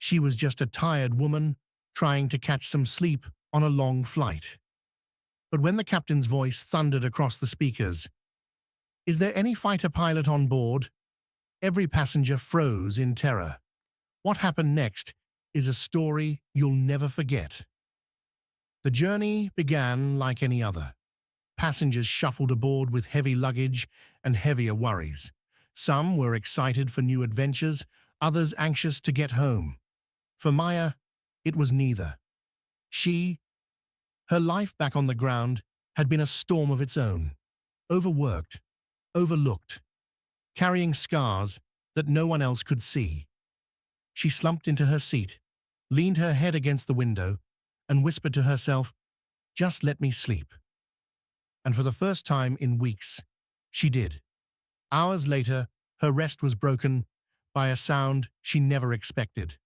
She was just a tired woman trying to catch some sleep on a long flight. But when the captain's voice thundered across the speakers, "Is there any fighter pilot on board?" every passenger froze in terror. What happened next is a story you'll never forget. The journey began like any other. Passengers shuffled aboard with heavy luggage and heavier worries. Some were excited for new adventures, others anxious to get home. For Maya, it was neither. Her life back on the ground had been a storm of its own. Overworked, overlooked, carrying scars that no one else could see. She slumped into her seat, leaned her head against the window, and whispered to herself, "Just let me sleep." And for the first time in weeks, she did. Hours later, her rest was broken by a sound she never expected.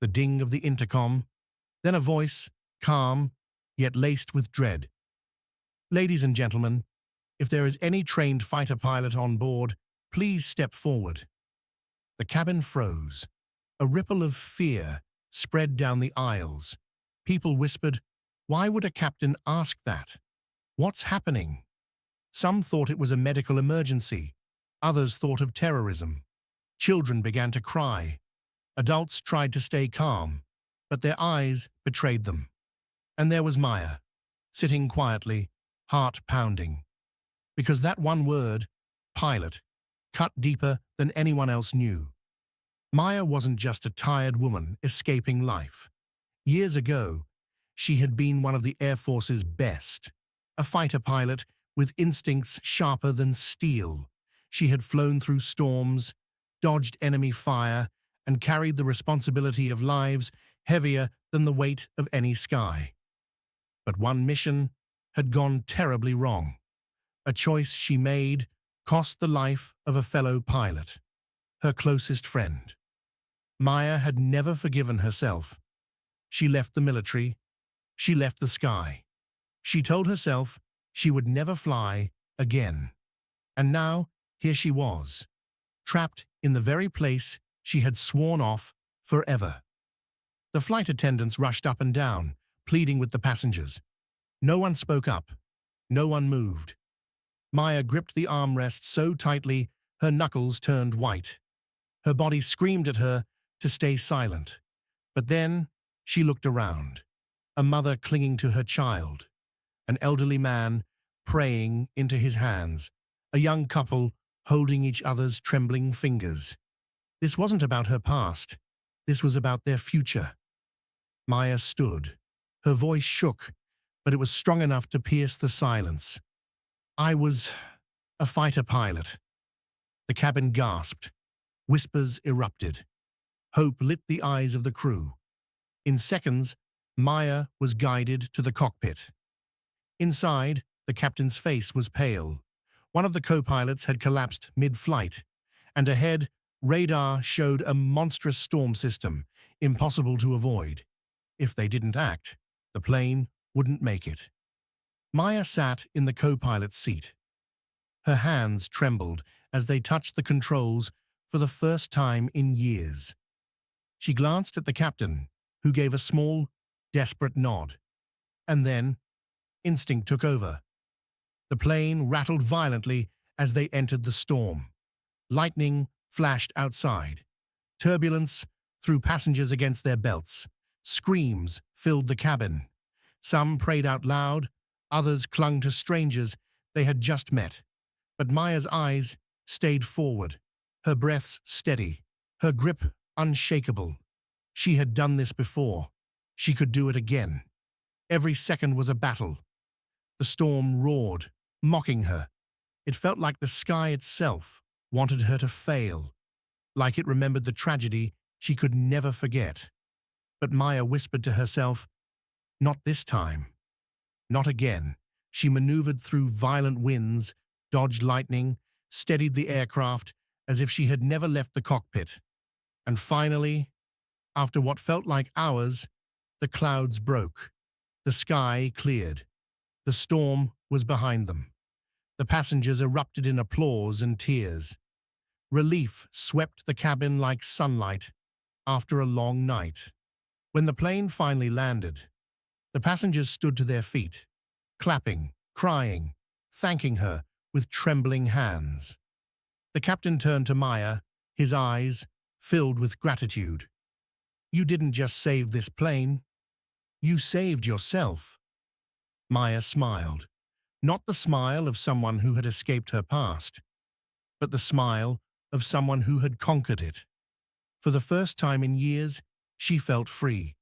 The ding of the intercom, then a voice, calm, yet laced with dread. "Ladies and gentlemen, if there is any trained fighter pilot on board, please step forward." The cabin froze. A ripple of fear spread down the aisles. People whispered, "Why would a captain ask that? What's happening?" Some thought it was a medical emergency. Others thought of terrorism. Children began to cry. Adults tried to stay calm, but their eyes betrayed them. And there was Maya, sitting quietly, heart pounding. Because that one word, pilot, cut deeper than anyone else knew. Maya wasn't just a tired woman escaping life. Years ago, she had been one of the Air Force's best, a fighter pilot with instincts sharper than steel. She had flown through storms, dodged enemy fire, and carried the responsibility of lives heavier than the weight of any sky. But one mission had gone terribly wrong. A choice she made cost the life of a fellow pilot, her closest friend. Maya had never forgiven herself. She left the military. She left the sky. She told herself she would never fly again. And now, here she was, trapped in the very place she had sworn off forever. The flight attendants rushed up and down, pleading with the passengers. No one spoke up. No one moved. Maya gripped the armrest so tightly her knuckles turned white. Her body screamed at her to stay silent. But then she looked around. A mother clinging to her child. An elderly man praying into his hands. A young couple holding each other's trembling fingers. This wasn't about her past. This was about their future. Maya stood. Her voice shook, but it was strong enough to pierce the silence. "I was a fighter pilot." The cabin gasped. Whispers erupted. Hope lit the eyes of the crew. In seconds, Maya was guided to the cockpit. Inside, the captain's face was pale. One of the co-pilots had collapsed mid-flight, and ahead, radar showed a monstrous storm system, impossible to avoid. If they didn't act, the plane wouldn't make it. Maya sat in the co-pilot's seat. Her hands trembled as they touched the controls for the first time in years. She glanced at the captain, who gave a small, desperate nod. And then, instinct took over. The plane rattled violently as they entered the storm. Lightning flashed outside. Turbulence threw passengers against their belts. Screams filled the cabin. Some prayed out loud, others clung to strangers they had just met. But Maya's eyes stayed forward, her breaths steady, her grip unshakable. She had done this before. She could do it again. Every second was a battle. The storm roared, mocking her. It felt like the sky itself wanted her to fail, like it remembered the tragedy she could never forget. But Maya whispered to herself, "Not this time. Not again." She maneuvered through violent winds, dodged lightning, steadied the aircraft as if she had never left the cockpit. And finally, after what felt like hours, the clouds broke. The sky cleared. The storm was behind them. The passengers erupted in applause and tears. Relief swept the cabin like sunlight. after a long night. When the plane finally landed, the passengers stood to their feet, clapping, crying, thanking her with trembling hands. The captain turned to Maya, his eyes filled with gratitude. "You didn't just save this plane, you saved yourself." Maya smiled, not the smile of someone who had escaped her past, but the smile of someone who had conquered it. For the first time in years, she felt free.